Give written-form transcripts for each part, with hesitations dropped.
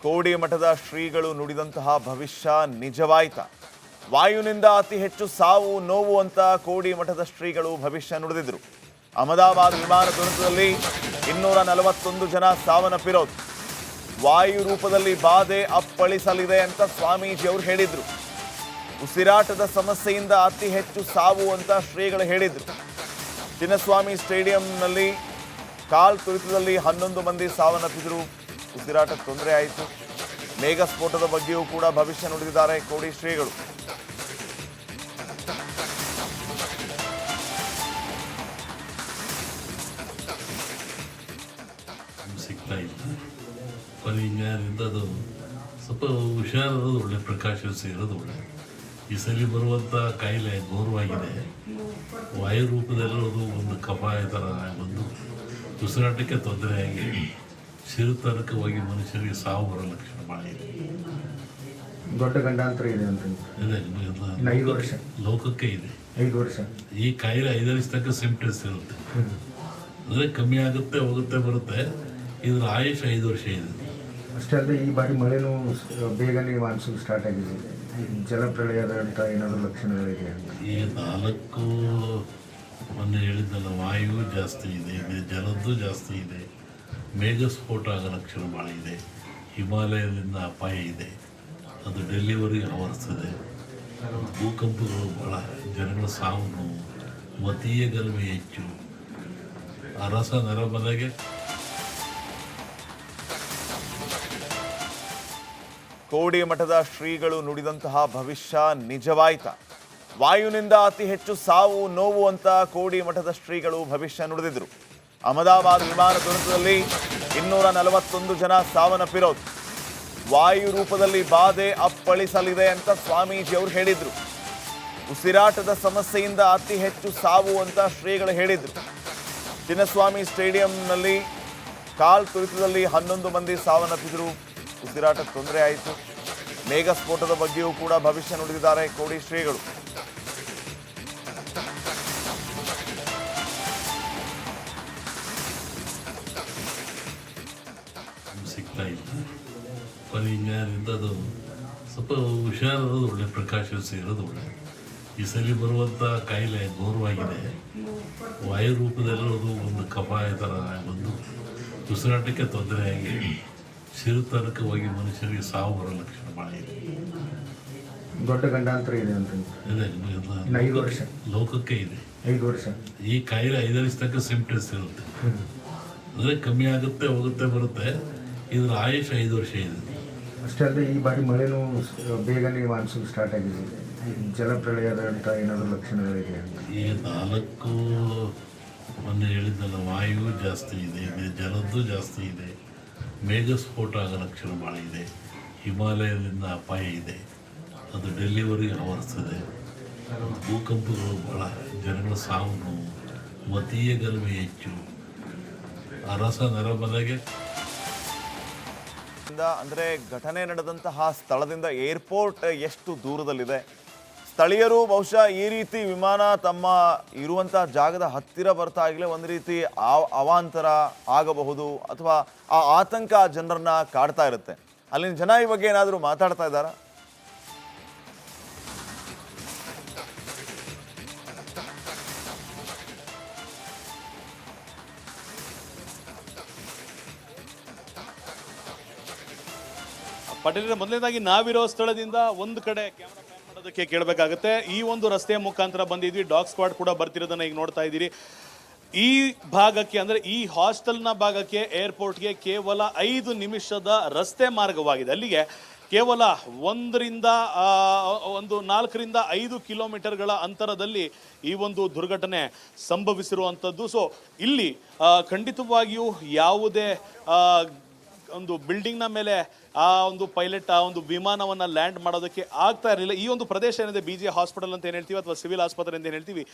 ಕೋಡಿ ಮಠದ ಶ್ರೀಗಳು ನುಡಿದಂತಹ ಭವಿಷ್ಯ ನಿಜವಾಯಿತ. ವಾಯುವಿನಿಂದ ಅತಿ ಹೆಚ್ಚು ಸಾವು ನೋವು ಅಂತ ಕೋಡಿ ಮಠದ ಶ್ರೀಗಳು ಭವಿಷ್ಯ ನುಡಿದಿದ್ರು. ಅಹಮದಾಬಾದ್ ವಿಮಾನ ದುರಂತದಲ್ಲಿ 241 ಜನ ಸಾವನ್ನಪ್ಪಿರೋದು. ವಾಯು ರೂಪದಲ್ಲಿ ಬಾಧೆ ಅಪ್ಪಳಿಸಲಿದೆ ಅಂತ ಸ್ವಾಮೀಜಿ ಅವರು ಹೇಳಿದ್ರು. ಉಸಿರಾಟದ ಸಮಸ್ಯೆಯಿಂದ ಅತಿ ಹೆಚ್ಚು ಸಾವು ಅಂತ ಶ್ರೀಗಳು ಹೇಳಿದ್ರು. ಚಿನ್ನಸ್ವಾಮಿ ಸ್ಟೇಡಿಯಂನಲ್ಲಿ ಕಾಲ್ ತುಳಿತದಲ್ಲಿ 11 ಮಂದಿ ಸಾವನ್ನಪ್ಪಿದ್ರು. ಉಸಿರಾಟಕ್ಕೆ ತೊಂದರೆ ಆಯಿತು. ಮೇಘ ಸ್ಫೋಟದ ಬಗ್ಗೆಯೂ ಕೂಡ ಭವಿಷ್ಯ ನುಡಿದಿದ್ದಾರೆ ಕೋಡಿ ಶ್ರೀಗಳು. ಸಿಗ್ತಾ ಇಲ್ಲ ಪರಿಜ್ಞಾನದಿಂದ ಅದು ಸ್ವಲ್ಪ ಹುಷಾರಿರೋದು ಒಳ್ಳೆ, ಪ್ರಿಕಾಷನ್ಸ್ ಇರೋದು ಒಳ್ಳೆ. ಈ ಸಲ ಬರುವಂಥ ಕಾಯಿಲೆ ಘೋರವಾಗಿದೆ. ವಾಯು ರೂಪದಲ್ಲಿರೋದು ಒಂದು ಕಫ ಥರ ಒಂದು ಉಸಿರಾಟಕ್ಕೆ ತೊಂದರೆಯಾಗಿ ಸಿರುತನಕ ಹೋಗಿ ಮನುಷ್ಯರಿಗೆ ಸಾವು ಬರೋ ಲಕ್ಷಣ ಭಾಳ ಇದೆ. ದೊಡ್ಡ ಗಂಡಾಂತರ ಇದೆ ಅಂತ ಇದೆ, 5 ವರ್ಷ ಲೋಕಕ್ಕೆ ಇದೆ. 5 ವರ್ಷ ಈ ಕಾಯಿಲೆ 5 ವರ್ಷ ತನಕ ಸಿಂಪ್ಟಮ್ಸ್ ಇರುತ್ತೆ. ಅಂದರೆ ಕಮ್ಮಿ ಆಗುತ್ತೆ, ಹೋಗುತ್ತೆ, ಬರುತ್ತೆ. ಇದ್ರ ಆಯುಷ್ 5 ವರ್ಷ ಇದೆ. ಅಷ್ಟೇ ಅಲ್ಲದೆ ಈ ಬಾರಿ ಮಳೆನೂ ಬೇಗನೆ ಮಾನ್ಸೂನ್ ಸ್ಟಾರ್ಟ್ ಆಗಿದೆ. ಜಲಪ್ರಳಯದ ಅಂತ ಏನಾದರೂ ಲಕ್ಷಣಗಳಿದೆ ಅಂತ ಈ 4 ಮೊನ್ನೆ ಹೇಳಿದ್ದಲ್ಲ, ವಾಯು ಜಾಸ್ತಿ ಇದೆ, ಜಲದ್ದು ಜಾಸ್ತಿ ಇದೆ, ಮೇಘ ಸ್ಫೋಟ ಆಗೋ ಲಕ್ಷಣ ಭಾಳ ಇದೆ, ಹಿಮಾಲಯದಿಂದ ಅಪಾಯ ಇದೆ, ಅದು ಡೆಲ್ಲಿವರೆಗೆ ಆವರಿಸ್ತದೆ, ಭೂಕಂಪಗಳು ಭಾಳ, ಜನಗಳ ಸಾವು ನೋವು, ಮತೀಯ ಗಲಭೆ ಹೆಚ್ಚು, ಅರಸ ನರಬಲೆಗೆ. ಕೋಡಿ ಮಠದ ಶ್ರೀಗಳು ನುಡಿದಂತಹ ಭವಿಷ್ಯ ನಿಜವಾಯಿತ. ವಾಯುವಿನಿಂದ ಅತಿ ಹೆಚ್ಚು ಸಾವು ನೋವು ಅಂತ ಕೋಡಿ ಮಠದ ಶ್ರೀಗಳು ಭವಿಷ್ಯ ನುಡಿದಿದ್ರು. ಅಹಮದಾಬಾದ್ ವಿಮಾನ ದುರಂತದಲ್ಲಿ 241 ಜನ ಸಾವನ್ನಪ್ಪಿರೋದು. ವಾಯು ರೂಪದಲ್ಲಿ ಬಾಧೆ ಅಪ್ಪಳಿಸಲಿದೆ ಅಂತ ಸ್ವಾಮೀಜಿ ಅವರು ಹೇಳಿದ್ರು. ಉಸಿರಾಟದ ಸಮಸ್ಯೆಯಿಂದ ಅತಿ ಹೆಚ್ಚು ಸಾವು ಅಂತ ಶ್ರೀಗಳು ಹೇಳಿದ್ರು. ಚಿನ್ನಸ್ವಾಮಿ ಸ್ಟೇಡಿಯಂನಲ್ಲಿ ಕಾಲ್ ತುಳಿತದಲ್ಲಿ 11 ಮಂದಿ ಸಾವನ್ನಪ್ಪಿದ್ರು. ಉಸಿರಾಟಕ್ಕೆ ತೊಂದರೆ ಆಯಿತು. ಮೇಘ ಸ್ಫೋಟದ ಬಗ್ಗೆಯೂ ಕೂಡ ಭವಿಷ್ಯ ನುಡಿದಿದ್ದಾರೆ ಕೋಡಿ ಶ್ರೀಗಳು. ಸಿಗ್ತಾ ಇಲ್ಲ ಪರಿಜ್ಞಾನದಿಂದ ಅದು ಸ್ವಲ್ಪ ಹುಷಾರಿರೋದು ಒಳ್ಳೆ, ಪ್ರಿಕಾಷನ್ಸ್ ಇರೋದು ಒಳ್ಳೆ. ಈ ಸಲ ಬರುವಂಥ ಕಾಯಿಲೆ ಘೋರವಾಗಿದೆ. ವಾಯು ರೂಪದಲ್ಲಿರೋದು ಒಂದು ಕಫ ಥರ ಒಂದು ಉಸಿರಾಟಕ್ಕೆ ತೊಂದರೆಯಾಗಿ ಸಿರುತನಕ ಹೋಗಿ ಮನುಷ್ಯರಿಗೆ ಸಾವು ಬರೋ ಲಕ್ಷಣ ಭಾಳ ಇದೆ. ದೊಡ್ಡ ಗಂಡಾಂತರ ಇದೆ ಅಂತ ಇದೆ, 5 ವರ್ಷ ಲೋಕಕ್ಕೆ ಇದೆ. 5 ವರ್ಷ ಈ ಕಾಯಿಲೆ 5 ವರ್ಷ ತನಕ ಸಿಂಪ್ಟಮ್ಸ್ ಇರುತ್ತೆ. ಅಂದರೆ ಕಮ್ಮಿ ಆಗುತ್ತೆ, ಹೋಗುತ್ತೆ, ಬರುತ್ತೆ. ಇದ್ರ ಆಯುಷ್ 5 ವರ್ಷ ಇದೆ. ಅಷ್ಟೇ ಅಲ್ಲದೆ ಈ ಬಾರಿ ಮಳೆನೂ ಬೇಗನೆ ಮಾನ್ಸೂನ್ ಸ್ಟಾರ್ಟ್ ಆಗಿದೆ. ಜಲಪ್ರಳಯದ ಅಂತ ಏನಾದರೂ ಲಕ್ಷಣಗಳಿದೆ ಅಂತ ಈ 4 ಮೊನ್ನೆ ಹೇಳಿದ್ದಲ್ಲ, ವಾಯು ಜಾಸ್ತಿ ಇದೆ, ಜಲದ್ದು ಜಾಸ್ತಿ ಇದೆ, ಮೇಘ ಸ್ಫೋಟ ಆಗೋ ಲಕ್ಷಣ ಭಾಳ ಇದೆ, ಹಿಮಾಲಯದಿಂದ ಅಪಾಯ ಇದೆ, ಅದು ಡೆಲ್ಲಿವರೆಗೆ ಆವರಿಸ್ತದೆ, ಭೂಕಂಪಗಳು ಭಾಳ, ಜನಗಳ ಸಾವು ನೋವು, ಮತೀಯ ಗಲಭೆ ಹೆಚ್ಚು, ಅರಸ ನರಬಲೆಗೆ. ಅಂದ್ರೆ ಘಟನೆ ನಡೆದಂತಹ ಸ್ಥಳದಿಂದ ಏರ್ಪೋರ್ಟ್ ಎಷ್ಟು ದೂರದಲ್ಲಿದೆ? ಸ್ಥಳೀಯರು ಬಹುಶಃ ಈ ರೀತಿ ವಿಮಾನ ತಮ್ಮ ಇರುವಂತಹ ಜಾಗದ ಹತ್ತಿರ ಬರ್ತಾ ಆಗಲೇ ಒಂದು ರೀತಿ ಅವಾಂತರ ಆಗಬಹುದು ಅಥವಾ ಆ ಆತಂಕ ಜನರನ್ನ ಕಾಡ್ತಾ ಇರುತ್ತೆ. ಅಲ್ಲಿನ ಜನ ಈ ಬಗ್ಗೆ ಏನಾದರೂ ಮಾತಾಡ್ತಾ ಇದ್ದಾರಾ? ಪಟೇಲರ ಮೊದಲನೇದಾಗಿ ನಾವಿರೋ ಸ್ಥಳದಿಂದ ಒಂದು ಕಡೆ ಕ್ಯಾಮ್ರಾ ಪ್ಯಾನ್ ಮಾಡೋದಕ್ಕೆ ಕೇಳಬೇಕಾಗುತ್ತೆ. ಈ ಒಂದು ರಸ್ತೆಯ ಮುಖಾಂತರ ಬಂದಿದ್ವಿ. ಡಾಗ್ ಸ್ಕ್ವಾಡ್ ಕೂಡ ಬರ್ತಿರೋದನ್ನ ಈಗ ನೋಡ್ತಾ ಇದ್ದೀರಿ. ಈ ಭಾಗಕ್ಕೆ ಅಂದರೆ ಈ ಹಾಸ್ಟೆಲ್ನ ಭಾಗಕ್ಕೆ ಏರ್ಪೋರ್ಟ್ಗೆ ಕೇವಲ 5 ನಿಮಿಷದ ರಸ್ತೆ ಮಾರ್ಗವಾಗಿದೆ. ಅಲ್ಲಿಗೆ ಕೇವಲ 1 ರಿಂದ 4 ರಿಂದ 5 ಕಿಲೋಮೀಟರ್ಗಳ ಅಂತರದಲ್ಲಿ ಈ ಒಂದು ದುರ್ಘಟನೆ ಸಂಭವಿಸಿರುವಂಥದ್ದು. ಸೊ ಇಲ್ಲಿ ಖಂಡಿತವಾಗಿಯೂ ಯಾವುದೇ ಒಂದು ಬಿಲ್ಡಿಂಗ್ನ ಮೇಲೆ ಆ ಒಂದು ಪೈಲಟ್ ಆ ಒಂದು ವಿಮಾನವನ್ನು ಲ್ಯಾಂಡ್ ಮಾಡೋದಕ್ಕೆ ಆಗ್ತಾ ಇರಲಿಲ್ಲ. ಈ ಒಂದು ಪ್ರದೇಶ ಏನಿದೆ, BJ ಹಾಸ್ಪಿಟಲ್ ಅಂತ ಏನು ಹೇಳ್ತೀವಿ ಅಥವಾ ಸಿವಿಲ್ ಆಸ್ಪತ್ರೆ ಅಂತ ಏನು ಹೇಳ್ತೀವಿ,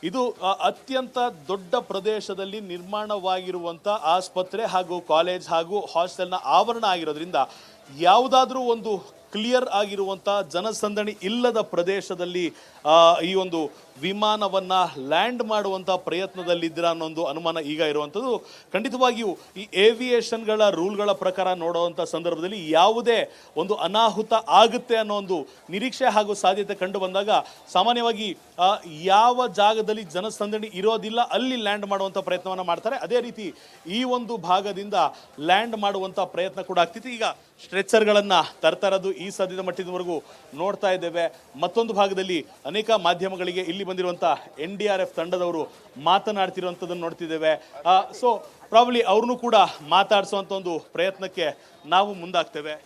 ಇದು ಅತ್ಯಂತ ದೊಡ್ಡ ಪ್ರದೇಶದಲ್ಲಿ ನಿರ್ಮಾಣವಾಗಿರುವಂಥ ಆಸ್ಪತ್ರೆ ಹಾಗೂ ಕಾಲೇಜ್ ಹಾಗೂ ಹಾಸ್ಟೆಲ್ನ ಆವರಣ ಆಗಿರೋದ್ರಿಂದ ಯಾವುದಾದ್ರೂ ಒಂದು ಕ್ಲಿಯರ್ ಆಗಿರುವಂಥ ಜನಸಂದಣಿ ಇಲ್ಲದ ಪ್ರದೇಶದಲ್ಲಿ ಈ ಒಂದು ವಿಮಾನವನ್ನು ಲ್ಯಾಂಡ್ ಮಾಡುವಂಥ ಪ್ರಯತ್ನದಲ್ಲಿದ್ದೀರಾ ಅನ್ನೋ ಒಂದು ಅನುಮಾನ ಈಗ ಇರುವಂಥದ್ದು. ಖಂಡಿತವಾಗಿಯೂ ಈ ಏವಿಯೇಷನ್ಗಳ ರೂಲ್ಗಳ ಪ್ರಕಾರ ನೋಡುವಂಥ ಸಂದರ್ಭದಲ್ಲಿ ಯಾವುದೇ ಒಂದು ಅನಾಹುತ ಆಗುತ್ತೆ ಅನ್ನೋ ಒಂದು ನಿರೀಕ್ಷೆ ಹಾಗೂ ಸಾಧ್ಯತೆ ಕಂಡು ಬಂದಾಗ ಸಾಮಾನ್ಯವಾಗಿ ಯಾವ ಜಾಗದಲ್ಲಿ ಜನಸಂದಣಿ ಇರೋದಿಲ್ಲ ಅಲ್ಲಿ ಲ್ಯಾಂಡ್ ಮಾಡುವಂಥ ಪ್ರಯತ್ನವನ್ನು ಮಾಡ್ತಾರೆ. ಅದೇ ರೀತಿ ಈ ಒಂದು ಭಾಗದಿಂದ ಲ್ಯಾಂಡ್ ಮಾಡುವಂಥ ಪ್ರಯತ್ನ ಕೂಡ ಆಗ್ತಿತ್ತು. ಈಗ ಸ್ಟ್ರೆಚರ್ಗಳನ್ನು ತರ್ತಾ ಇರೋದು ಈ ಸದ್ಯದ ಮಟ್ಟಿನವರೆಗೂ ನೋಡ್ತಾ ಇದ್ದೇವೆ. ಮತ್ತೊಂದು ಭಾಗದಲ್ಲಿ ಅನೇಕ ಮಾಧ್ಯಮಗಳಿಗೆ ಇಲ್ಲಿ ಬಂದಿರುವಂಥ NDRF ತಂಡದವರು ಮಾತನಾಡ್ತಿರುವಂಥದ್ದನ್ನು ನೋಡ್ತಿದ್ದೇವೆ. ಸೊ ಪ್ರಾಬ್ಲಿ ಅವ್ರನ್ನೂ ಕೂಡ ಮಾತಾಡಿಸುವಂಥ ಒಂದು ಪ್ರಯತ್ನಕ್ಕೆ ನಾವು ಮುಂದಾಗ್ತೇವೆ.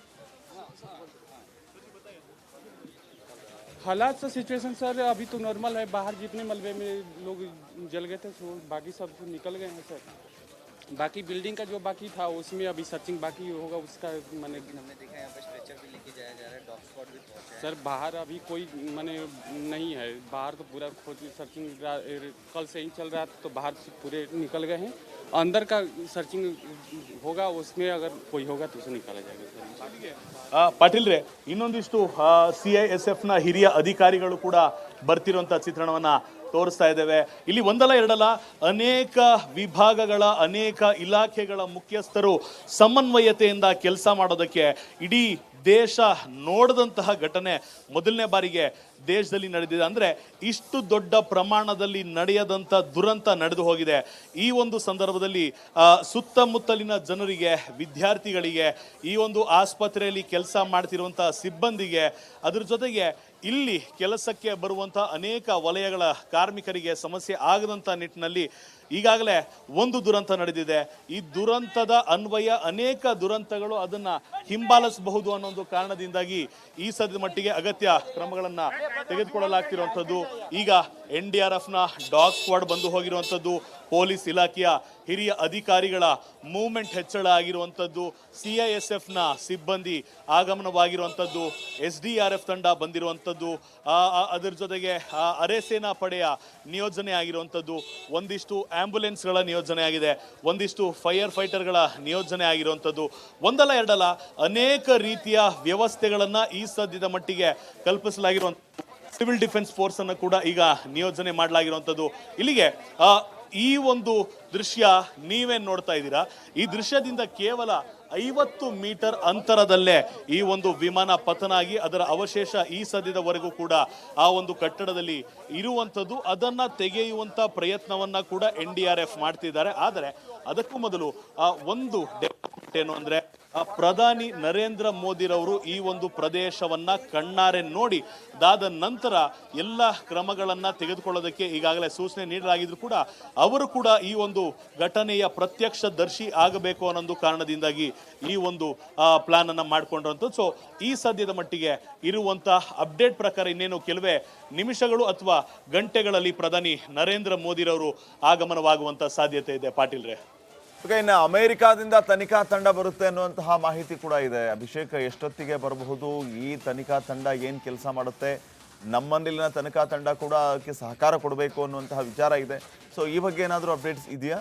हालात से सिचुएशन सर अभी तो नॉर्मल है. बाहर जितने मलबे में लोग जल गए थे बाकी सब निकल गए हैं सर. बाकी बिल्डिंग का जो बाकी था उसमें अभी सर्चिंग बाकी होगा उसका मैंने हमने देखा यहाँ पे स्ट्रेचर भी लेके जाया जा रहा है, डॉग स्क्वाड भी पहुंचा है. सर बाहर अभी कोई मैंने नहीं है. बाहर तो पूरा खोज सर्चिंग कल से ही चल रहा था तो बाहर से पूरे निकल गए हैं. अंदर का सर्चिंग होगा उसमें अगर कोई होगा तो उसे निकाला जाएगा सर. ಪಾಟೀಲ್ರೆ, ಇನ್ನೊಂದಿಷ್ಟು CISF ನ ಹಿರಿಯ ಅಧಿಕಾರಿಗಳು ಕೂಡ ಬರ್ತಿರುವಂಥ ಚಿತ್ರಣವನ್ನ ತೋರಿಸ್ತಾ ಇದ್ದೇವೆ. ಇಲ್ಲಿ ಒಂದಲ್ಲ ಎರಡಲ್ಲ ಅನೇಕ ವಿಭಾಗಗಳ ಅನೇಕ ಇಲಾಖೆಗಳ ಮುಖ್ಯಸ್ಥರು ಸಮನ್ವಯತೆಯಿಂದ ಕೆಲಸ ಮಾಡೋದಕ್ಕೆ ಇಡೀ ದೇಶ ನೋಡದಂತಹ ಘಟನೆ ಮೊದಲನೇ ಬಾರಿಗೆ ದೇಶದಲ್ಲಿ ನಡೆದಿದೆ. ಅಂದರೆ ಇಷ್ಟು ದೊಡ್ಡ ಪ್ರಮಾಣದಲ್ಲಿ ನಡೆಯದಂಥ ದುರಂತ ನಡೆದು ಹೋಗಿದೆ. ಈ ಒಂದು ಸಂದರ್ಭದಲ್ಲಿ ಸುತ್ತಮುತ್ತಲಿನ ಜನರಿಗೆ, ವಿದ್ಯಾರ್ಥಿಗಳಿಗೆ, ಈ ಒಂದು ಆಸ್ಪತ್ರೆಯಲ್ಲಿ ಕೆಲಸ ಮಾಡ್ತಿರುವಂಥ ಸಿಬ್ಬಂದಿಗೆ, ಅದ್ರ ಜೊತೆಗೆ ಇಲ್ಲಿ ಕೆಲಸಕ್ಕೆ ಬರುವಂಥ ಅನೇಕ ವಲಯಗಳ ಕಾರ್ಮಿಕರಿಗೆ ಸಮಸ್ಯೆ ಆಗದಂಥ ನಿಟ್ಟಿನಲ್ಲಿ ಈಗಾಗಲೇ ಒಂದು ದುರಂತ ನಡೆದಿದೆ. ಈ ದುರಂತದ ಅನ್ವಯ ಅನೇಕ ದುರಂತಗಳು ಅದನ್ನು ಹಿಂಬಾಲಿಸಬಹುದು ಅನ್ನೋ ಒಂದು ಕಾರಣದಿಂದಾಗಿ ಈ ಸದ್ಯದ ಮಟ್ಟಿಗೆ ಅಗತ್ಯ ಕ್ರಮಗಳನ್ನು ತೆಗೆದುಕೊಳ್ಳಲಾಗ್ತಿರುವಂಥದ್ದು. ಈಗ NDRFನ ಡಾಗ್ ಸ್ಕ್ವಾಡ್ ಬಂದು ಹೋಗಿರುವಂಥದ್ದು, ಪೊಲೀಸ್ ಇಲಾಖೆಯ ಹಿರಿಯ ಅಧಿಕಾರಿಗಳ ಮೂವ್ಮೆಂಟ್ ಹೆಚ್ಚಳ ಆಗಿರುವಂಥದ್ದು, CISFನ ಸಿಬ್ಬಂದಿ ಆಗಮನವಾಗಿರುವಂಥದ್ದು, SDRF ತಂಡ ಬಂದಿರುವಂಥದ್ದು, ಅದರ ಜೊತೆಗೆ ಅರೆಸೇನಾ ಪಡೆಯ ನಿಯೋಜನೆ ಆಗಿರುವಂಥದ್ದು, ಒಂದಿಷ್ಟು ಆಂಬ್ಯುಲೆನ್ಸ್ಗಳ ನಿಯೋಜನೆ ಆಗಿದೆ, ಒಂದಿಷ್ಟು ಫೈರ್ ಫೈಟರ್ಗಳ ನಿಯೋಜನೆ ಆಗಿರುವಂಥದ್ದು. ಒಂದಲ್ಲ ಎರಡಲ್ಲ ಅನೇಕ ರೀತಿಯ ವ್ಯವಸ್ಥೆಗಳನ್ನು ಈ ಸದ್ಯದ ಮಟ್ಟಿಗೆ ಕಲ್ಪಿಸಲಾಗಿರುವಂಥ ಸಿವಿಲ್ ಡಿಫೆನ್ಸ್ ಫೋರ್ಸ್ ಅನ್ನು ಕೂಡ ಈಗ ನಿಯೋಜನೆ ಮಾಡಲಾಗಿರುವಂಥದ್ದು. ಇಲ್ಲಿಗೆ ಈ ಒಂದು ದೃಶ್ಯ ನೀವೇನು ನೋಡ್ತಾ ಇದ್ದೀರಾ, ಈ ದೃಶ್ಯದಿಂದ ಕೇವಲ 50 ಮೀಟರ್ ಅಂತರದಲ್ಲೇ ಈ ಒಂದು ವಿಮಾನ ಪತನ ಆಗಿ ಅದರ ಅವಶೇಷ ಈ ಸದ್ಯದವರೆಗೂ ಕೂಡ ಆ ಒಂದು ಕಟ್ಟಡದಲ್ಲಿ ಇರುವಂಥದ್ದು. ಅದನ್ನು ತೆಗೆಯುವಂಥ ಪ್ರಯತ್ನವನ್ನು ಕೂಡ NDRF ಮಾಡ್ತಿದ್ದಾರೆ. ಆದರೆ ಅದಕ್ಕೂ ಮೊದಲು ಒಂದು ಡೆವಲಪ್ಮೆಂಟ್ ಏನು ಅಂದರೆ, ಪ್ರಧಾನಿ ನರೇಂದ್ರ ಮೋದಿರವರು ಈ ಒಂದು ಪ್ರದೇಶವನ್ನ ಕಣ್ಣಾರೆ ನೋಡಿ ದಾದ ನಂತರ ಎಲ್ಲ ಕ್ರಮಗಳನ್ನು ತೆಗೆದುಕೊಳ್ಳೋದಕ್ಕೆ ಈಗಾಗಲೇ ಸೂಚನೆ ನೀಡಲಾಗಿದ್ರು ಕೂಡ ಅವರು ಕೂಡ ಈ ಒಂದು ಘಟನೆಯ ಪ್ರತ್ಯಕ್ಷದರ್ಶಿ ಆಗಬೇಕು ಅನ್ನೋ ಕಾರಣದಿಂದಾಗಿ ಈ ಒಂದು ಪ್ಲಾನ್ ಅನ್ನ ಮಾಡಿಕೊಂಡಿರುವಂಥದ್ದು. ಸೊ ಈ ಸದ್ಯದ ಮಟ್ಟಿಗೆ ಇರುವಂಥ ಅಪ್ಡೇಟ್ ಪ್ರಕಾರ ಇನ್ನೇನು ಕೆಲವೇ ನಿಮಿಷಗಳು ಅಥವಾ ಗಂಟೆಗಳಲ್ಲಿ ಪ್ರಧಾನಿ ನರೇಂದ್ರ ಮೋದಿರವರು ಆಗಮನವಾಗುವಂಥ ಸಾಧ್ಯತೆ ಇದೆ. ಪಾಟೀಲ್ರೆ, ಇನ್ನು ಅಮೆರಿಕಾದಿಂದ ತನಿಖಾ ತಂಡ ಬರುತ್ತೆ ಅನ್ನುವಂತಹ ಮಾಹಿತಿ ಕೂಡ ಇದೆ. ಅಭಿಷೇಕ್, ಎಷ್ಟೊತ್ತಿಗೆ ಬರಬಹುದು? ಈ ತನಿಖಾ ತಂಡ ಏನು ಕೆಲಸ ಮಾಡುತ್ತೆ? ನಮ್ಮಲ್ಲಿನ ತನಿಖಾ ತಂಡ ಕೂಡ ಅದಕ್ಕೆ ಸಹಕಾರ ಕೊಡಬೇಕು ಅನ್ನುವಂತಹ ವಿಚಾರ ಇದೆ. ಸೊ ಈ ಬಗ್ಗೆ ಏನಾದರೂ ಅಪ್ಡೇಟ್ಸ್ ಇದೆಯಾ?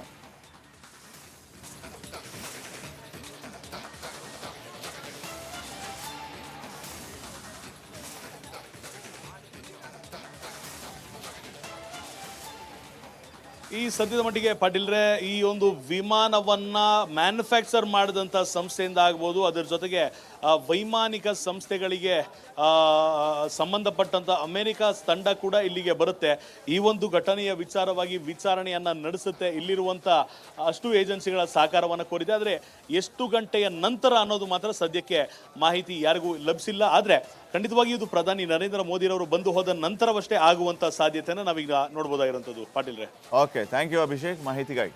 ಈ ಸದ್ಯದ ಮಟ್ಟಿಗೆ ಪಾಟೀಲ್ರೆ, ಈ ಒಂದು ವಿಮಾನವನ್ನ ಮ್ಯಾನುಫ್ಯಾಕ್ಚರ್ ಮಾಡಿದಂಥ ಸಂಸ್ಥೆಯಿಂದ ಆಗ್ಬೋದು, ಅದರ ಜೊತೆಗೆ ವೈಮಾನಿಕ ಸಂಸ್ಥೆಗಳಿಗೆ ಸಂಬಂಧಪಟ್ಟಂಥ ಅಮೆರಿಕ ತಂಡ ಕೂಡ ಇಲ್ಲಿಗೆ ಬರುತ್ತೆ. ಈ ಒಂದು ಘಟನೆಯ ವಿಚಾರವಾಗಿ ವಿಚಾರಣೆಯನ್ನು ನಡೆಸುತ್ತೆ. ಇಲ್ಲಿರುವಂಥ ಅಷ್ಟು ಏಜೆನ್ಸಿಗಳ ಸಹಕಾರವನ್ನು ಕೋರಿದೆ. ಆದರೆ ಎಷ್ಟು ಗಂಟೆಯ ನಂತರ ಅನ್ನೋದು ಮಾತ್ರ ಸದ್ಯಕ್ಕೆ ಮಾಹಿತಿ ಯಾರಿಗೂ ಲಭಿಸಿಲ್ಲ. ಆದರೆ ಖಂಡಿತವಾಗಿ ಇದು ಪ್ರಧಾನಿ ನರೇಂದ್ರ ಮೋದಿರವರು ಬಂದು ಹೋದ ನಂತರವಷ್ಟೇ ಆಗುವಂಥ ಸಾಧ್ಯತೆಯನ್ನು ನಾವೀಗ ನೋಡ್ಬೋದಾಗಿರುವಂಥದ್ದು. ಪಾಟೀಲ್ರೆ, ಓಕೆ, ಥ್ಯಾಂಕ್ ಯು ಅಭಿಷೇಕ್ ಮಾಹಿತಿಗಾಗಿ.